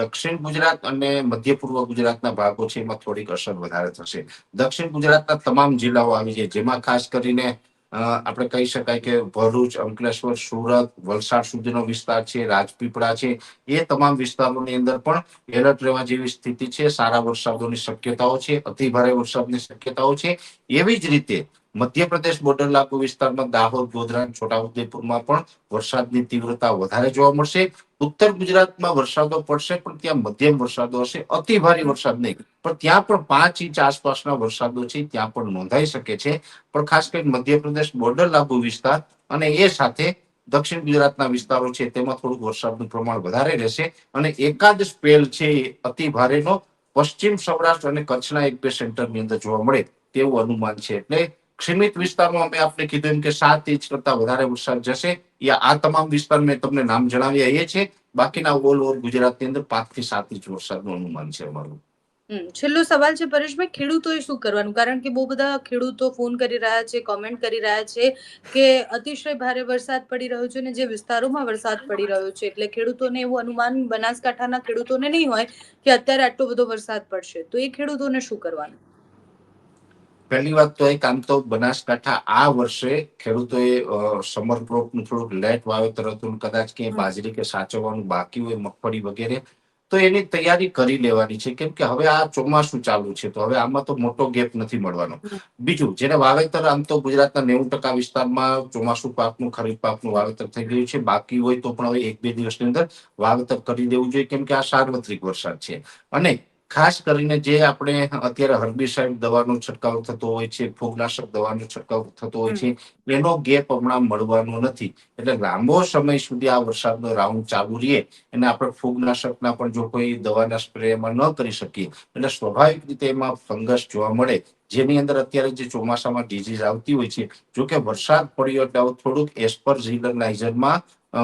દક્ષિણ ગુજરાત અને મધ્ય પૂર્વ ગુજરાતના ભાગો છે એમાં થોડીક અસર વધારે થશે. દક્ષિણ ગુજરાતના તમામ જિલ્લાઓ આવી જાય, જેમાં ખાસ કરીને આપણે કહી શકાય કે ભરૂચ, અંકલેશ્વર, સુરત, વલસાડ સુધીનો વિસ્તાર છે, રાજપીપળા છે, એ તમામ વિસ્તારોની અંદર પણ એલર્ટ રહેવા જેવી સ્થિતિ છે. સારા વરસાદોની શક્યતાઓ છે, અતિ ભારે વરસાદની શક્યતાઓ છે. એવી જ રીતે મધ્યપ્રદેશ બોર્ડર લાગુ વિસ્તારમાં દાહોદ, ગોધરા, છોટાઉદેપુરમાં પણ વરસાદની તીવ્રતા વધારે જોવા મળશે. ઉત્તર ગુજરાતમાં વરસાદો પડશે, પણ ત્યાં મધ્યમ વરસાદો હશે, અતિ ભારે વરસાદ નહીં, પણ ત્યાં પણ 5 ઇંચ આસપાસના વરસાદો છે ત્યાં પણ નોંધાઈ શકે છે. પણ ખાસ કરીને મધ્યપ્રદેશ બોર્ડર લાગુ વિસ્તાર અને એ સાથે દક્ષિણ ગુજરાતના વિસ્તારો છે તેમાં થોડુંક વરસાદનું પ્રમાણ વધારે રહેશે. અને એકાદ સ્પેલ છે એ અતિ ભારેનો પશ્ચિમ સૌરાષ્ટ્ર અને કચ્છના 1-2 સેન્ટરની અંદર જોવા મળે તેવું અનુમાન છે. એટલે સીમિત વિસ્તારમાં અમે આપણે કીધું એમ કે 7 ઇંચ કરતા વધારે વરસાદ જશે. આ તમામ વિસ્તાર મેં તમને નામ જણાવ્યા એ છે. બાકીના ઓલ ઓવર ગુજરાતની અંદર 5 થી 7 ઇંચ વરસાદનું અનુમાન છે અમારું. છેલ્લો સવાલ છે પરેશભાઈ, ખેડૂતોએ શું કરવાનું? કારણ કે બહુ બધા ખેડૂતો ફોન કરી રહ્યા છે, કોમેન્ટ કરી રહ્યા છે કે અતિશય ભારે વરસાદ પડી રહ્યો છે અને જે વિસ્તારોમાં વરસાદ પડી રહ્યો છે એટલે ખેડૂતોને એવું અનુમાન બનાસકાંઠાના ખેડૂતોને નહીં હોય કે અત્યારે આટલો બધો વરસાદ પડશે, તો એ ખેડૂતોને શું કરવાનું? પહેલી વાત તો એક, આમ તો બનાસકાંઠા આ વર્ષે ખેડૂતોએ સમર ક્રોપનું થોડુંક લેટ વાવેતર હતું, કદાચ કે બાજરી કે સાચવવાનું બાકી હોય, મગફળી વગેરે, તો એની તૈયારી કરી લેવાની છે. કેમ કે હવે આ ચોમાસું ચાલુ છે તો હવે આમાં તો મોટો ગેપ નથી મળવાનો. બીજું, જેને વાવેતર આમ તો ગુજરાતના 90% વિસ્તારમાં ચોમાસું પાકનું, ખરીફ પાકનું વાવેતર થઈ ગયું છે. બાકી હોય તો પણ હવે 1-2 દિવસની અંદર વાવેતર કરી દેવું જોઈએ, કેમ કે આ સાર્વત્રિક વરસાદ છે. અને ખાસ કરીને જે આપણે અત્યારે હર્બિસાઇડ દવાનો છંટકાવ થતો હોય છે, ફૂગનાશક દવાનો છંટકાવ થતો હોય છે, એનો ગેપ હમણાં મળવાનો નથી. એટલે લાંબો સમય સુધી આ વરસાદનો રાઉન્ડ ચાલુ રહે અને આપણે ફૂગનાશકના પણ જો કોઈ દવાના સ્પ્રે એમાં ન કરી શકીએ એટલે સ્વાભાવિક રીતે એમાં ફંગસ જોવા મળે, જેની અંદર અત્યારે જે ચોમાસામાં ડિઝીઝ આવતી હોય છે. જોકે વરસાદ પડ્યો એટલે થોડુંક એસ્પરજીલનાઇઝરમાં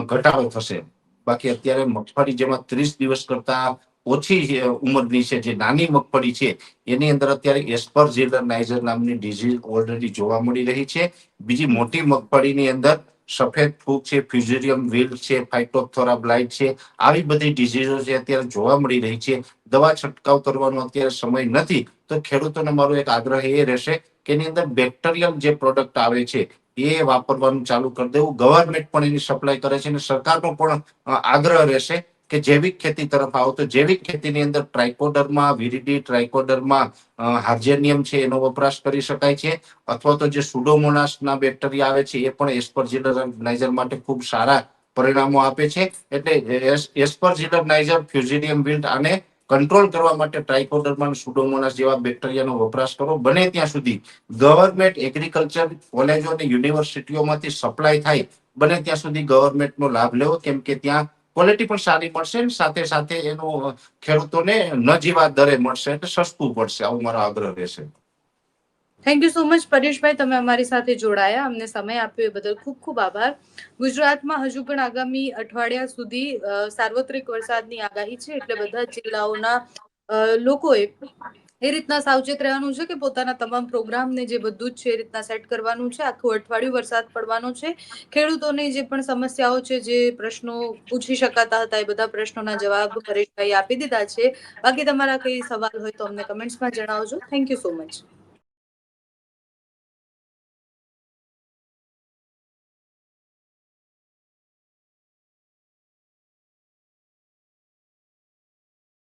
ઘટાડો થશે. બાકી અત્યારે મગફળી જેમાં 30 દિવસ કરતા ઓછી ઉંમરની છે, જે નાની મગફળી છે, એની અંદર અત્યારે એસ્પરજીલનાઇઝર નામની ડિઝીઝ ઓલરેડી જોવા મળી રહી છે. બીજી મોટી મગફળીની અંદર સફેદ ફૂગ છે, ફ્યુઝેરિયમ વિલ્ટ છે, ફાઇટોપ્થોરા બ્લાઇટ છે, આવી બધી ડિઝીઝો છે અત્યારે જોવા મળી રહી છે. દવા છંટકાવ કરવાનો અત્યારે સમય નથી, તો ખેડૂતોને મારો એક આગ્રહ એ રહેશે કે એની અંદર બેક્ટેરિયલ જે પ્રોડક્ટ આવે છે એ વાપરવાનું ચાલુ કરી દેવું. ગવર્મેન્ટ પણ એની સપ્લાય કરે છે અને સરકારનો પણ આગ્રહ રહેશે કે જૈવિક ખેતી તરફ આવો. તો જૈવિક ખેતીની અંદર ટ્રાઇકોડર્મા વિરિડી, ટ્રાઇકોડર્મા હાર્જેનિયમ છે એનો વપરાશ કરી શકાય છે. અથવા તો જે સુડોમોનાસના બેક્ટેરિયા આવે છે એ પણ એસ્પરજીલનાઇઝર માટે ખૂબ સારા પરિણામો આપે છે. એટલે એસ્પરજીલનાઇઝર, ફ્યુઝેરિયમ વિલ્ટ આને કંટ્રોલ કરવા માટે ટ્રાઇકોડર્મા, સુડોમોનાસ જેવા બેક્ટેરિયાનો વપરાશ કરો. બને ત્યાં સુધી ગવર્મેન્ટ એગ્રીકલ્ચર કોલેજો અને યુનિવર્સિટીઓમાંથી સપ્લાય થાય, બને ત્યાં સુધી ગવર્મેન્ટનો લાભ લેવો, કેમ કે ત્યાં ક્વોલિટી પણ સારી મળશે, સાથે સાથે એનું ખેડૂતોને નજીવા દરે મળશે, એટલે સસ્તું પડશે. આવું મારો આગ્રહ રહેશે. થેન્ક યુ સો મચ પરેશભાઈ, તમે અમારી સાથે જોડાયા, અમને સમય આપ્યો એ બદલ ખૂબ ખૂબ આભાર. ગુજરાતમાં હજુ પણ આગામી અઠવાડિયા સુધી સાર્વત્રિક વરસાદની આગાહી છે, એટલે બધા જિલ્લાઓના લોકોએ એ રીતના સાવચેત રહેવાનું છે કે પોતાના તમામ પ્રોગ્રામને જે બધું જ છે એ રીતના સેટ કરવાનું છે. આખું અઠવાડિયું વરસાદ પડવાનો છે. ખેડૂતોની જે પણ સમસ્યાઓ છે, જે પ્રશ્નો પૂછી શકાતા હતા, એ બધા પ્રશ્નોના જવાબ પરેશભાઈ આપી દીધા છે. બાકી તમારા કઈ સવાલ હોય તો અમને કમેન્ટ્સમાં જણાવજો. Thank you so much.